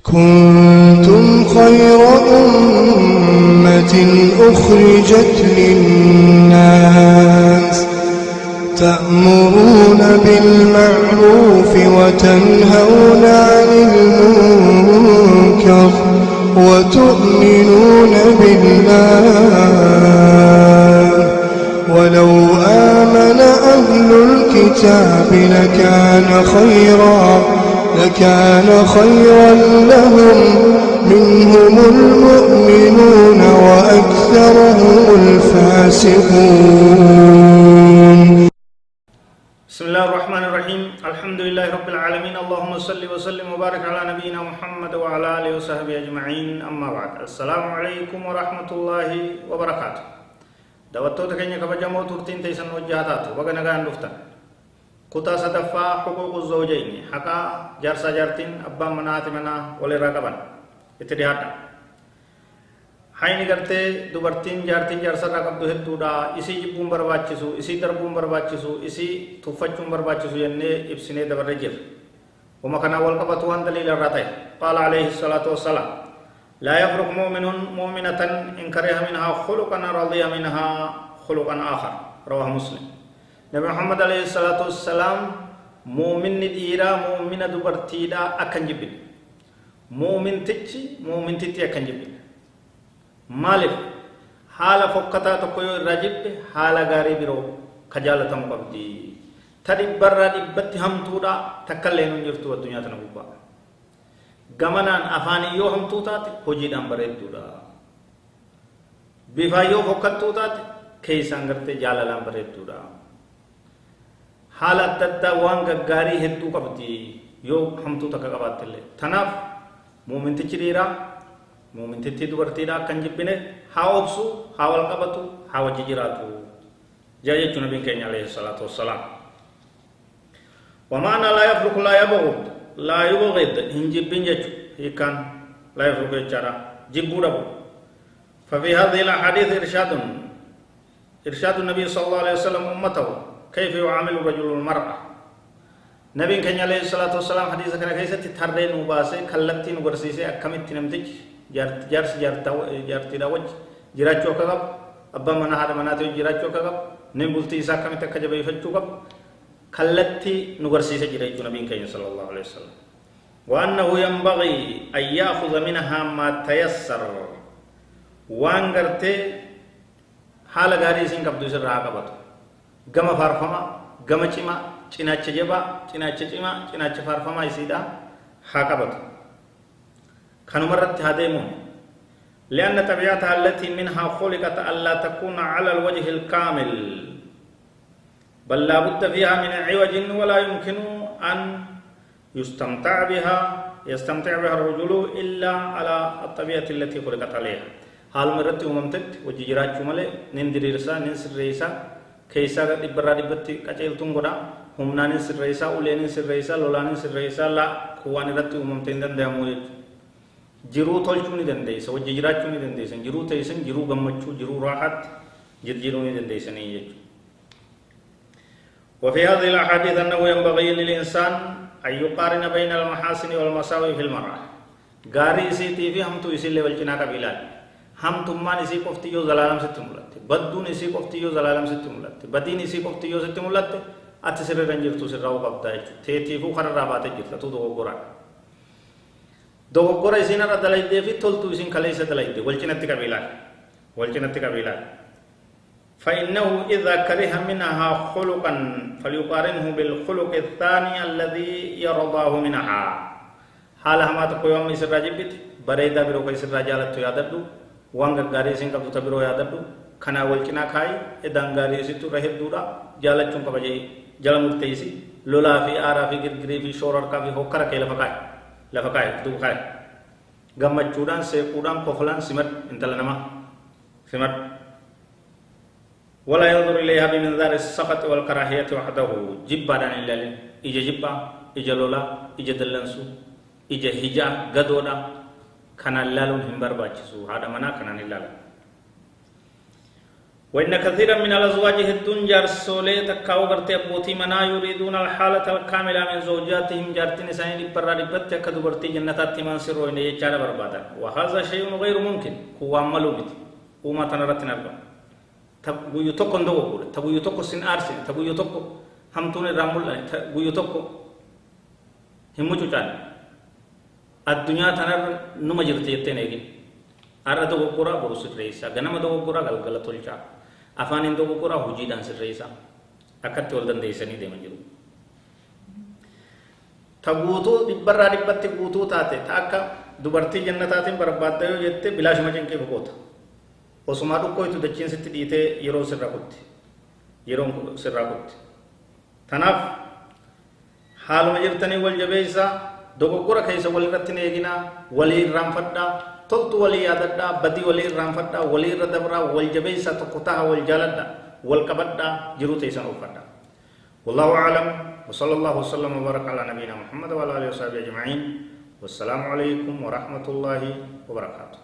كنتم خير أمة أخرجت للناس تأمرون بالمعروف وتنهون عن المنكر وتؤمنون بالله ولو آمن أهل الكتاب لكان خيرا لهم منهم المؤمنون وأكثرهم الفاسقون. بسم الله الرحمن الرحيم. الحمد لله رب العالمين. اللهم صل وسلم وبارك على نبينا محمد وعلى آله وصحبه أجمعين. أما بعد. السلام عليكم ورحمة الله وبركاته. دعوتك كنيا كبجمو ترتين تيسن وجهاتات وغنغان دفتن كتا صدفا حقوق الزوجين حقا جارسا جارتين abbaan manaatiifii manaa walirraa qaban itti dhihaata. Hayni gartee dubartiin jaartiin jaarsarraa qabdu hedduudha. Isii jibbuun barbaachisu, isii darbuun barbaachisu, isii tuffachuun barbaachisu jennee ibsinee dabarre jirra. Wama kanaa wal qabatu waan daliila irraa ta'e. Qaala alayhi salaatu wassalaam laa yafruq mu'minun mu'minatan in kariha minhaa khuluqan radiya minhaa khuluqan aakhar. Rawaahu Muslim. Nabi Muhammad alayhi salatu wassalam mu'minni dhiiraa mu'mina dubartiidhaa akkan jibbine. Mu'mintichi mu'mintitti akkan jibbine. Maaliif haala fokkataa tokko yoo irraa jibbe haala gaarii biroo ka jaalatamuu qabdi. Ta dhibbarraa dhibbatti hamtuudha takkallee hin jirtu addunyaa tana gubbaa. Gamanaan afaanii yoo hamtuu taate hojiidhaan bareedduudha. Bifaan yoo fokkattuu taate keessaan gartee jaalalaan bareedduudha. Haala adda addaa waan gaggaarii hedduu qabdi yoo hamtuu takka qabaattillee. Tanaaf muumintichi dhiiraa muumintittii dubartiidhaa akkan jibbine haa obsu, haa wal qabatu, haa wajji jiraatu. Jaa jechuun nabiin keenya alayhi salaatu wassalaam. Wamaana laa yafruq laa yabghud laa yubghid hin jibbin jechuudha. Hiikaan laa yafruq jechaadha jibbuu dhabu. ففي هذه الأحاديث إرشاد النبي صلى الله عليه وسلم أمته كيف يعامل الرجل المرأة. نبي كان عليه الصلاة والسلام حديث كان keessatti tarree nu baasee kallattii nu barsiisee akkamitti namtichi jaartii wajji jiraachuu akka qabu, abbaan manaa haadha manaatii jiraachuu akka qabu, namni bultii isaa akkamitti akka jabeeffachuu qabu kallattii nu barsiisee jira jechuudha nabiin keenya sallallahu alaihi wasallam. وأنه ينبغي أن يأخذ منها ما تيسر وان غرتي حال غاري سين قبض سرها قبض gama faarfamaa gama cimaa cinaacha jabaa cinaacha cimaa cinaacha faarfamaa isiidhaa haa qabatu. Kanumarratti haa deemuun لأن طبيعتها التي منها خلقت ألا تكون على الوجه الكامل بل لا بد فيها من عوج ولا يمكن أن يستمتع بها الرجل إلا على الطبيعة التي خلقت عليها. حال مرتي وممتد وجيرات جملة نندريرسا ننسريسا كيسا دبرا دبتي قچلتون غدا همنان سريسا اولين سريسا لولان سريسا لا خوان رتي وممتين دندامو جرو تولچوني دنديس وجي جراچوني دنديس جرو تيسن جرو گمچو جرو راحت جرجيروني دنديسن يج. وفي هذه الاحاديث انه ينبغي للانسان ان يقارن بين المحاسن والمساوئ في المرأة. غاري سيتي في هم تو اسی لیول چنا کا بلال हम तुम्हान इसी कोफ्ती यो जलालम से तिमुलते बद्दून इसी कोफ्ती यो जलालम से तिमुलते बदीन इसी कोफ्ती यो से तिमुलते अच्छे से रंजिर तू से राव कब्दा है थे थी वो खरा राबाते जितना तू दो गोरा इसी ना दलाई दे भी तोल तू इसी खले से दलाई दे वल्चिनत्ती का बिला فإنه إذا كره منها خلقا فليقارنه بالخلق الثاني الذي يرضاه منها. حال هما تقوم إسر راجب بيت بريدا بروك إسر راجالت تو ياددو وان غاري سين قبض تبرو ياددو خنا ولچنا کھائی ادان غاري سيتو رهد دودا جالچون کبجي جلمتيسي لولا في آرا في گرگري في شورر کا في ہوکر کے لفقاي دو کھائی گمچودان سے کودان کوفلان سمت انتلنما سمت ولا ينظر إليها بمنظار السخط والكراهية وحده جبا دان الله إجا جبا إجا لولا إجا دلنسو إجا هجا غدودا كان اللالون هم برباچسو هذا منا كان اللال. وإن كثيرا من الأزواج هدون جارسولي تكاو غرتي أبوتي منا يريدون الحالة الكاملة من زوجاتهم جارتين سنين برا ربت يكدو برتي جنتات من سروا إن يجعل بربادا وهذا شيء غير ممكن هو عملو بيت وما تنرتنا البا تبو يتوكو ندوكو تبو يتوكو سن أرسل تبو يتوكو همتون رامول تبو يتوكو همو جوتان الدنيا تنر نمجرتي يتنيجين أرى دوكورا بروسيت رئيسا غنم دوكورا غلغلة تولجا afaan hin tokko qoraa hojiidhaan sirreessaa akkatti wal dandeessanii deeman jiru. Ta guutuu dhibbarraa dhibbatti guutuu taate ta akka dubartii jannataatiin barbaadda yoo jette bilaashuma cinqee boqoota. Osumaa dhukkooytu dachiin sitti dhiitee yeroo sirra kutti. Yeroon sirraa kutti. Tanaaf haaluma jirtanii wal jabeessaa dogoggora keessa walirratti hin eeginaa walii irraanfadhaa. تلت ولي أددا بدي ولي رامفدا ولي ردبرا والجبيسة تقطعها والجالدا والكبدا جروت إنسان أفدا والله أعلم وصلى الله وسلم وبارك على نبينا محمد وعلى آله وصحبه أجمعين والسلام عليكم ورحمة الله وبركاته.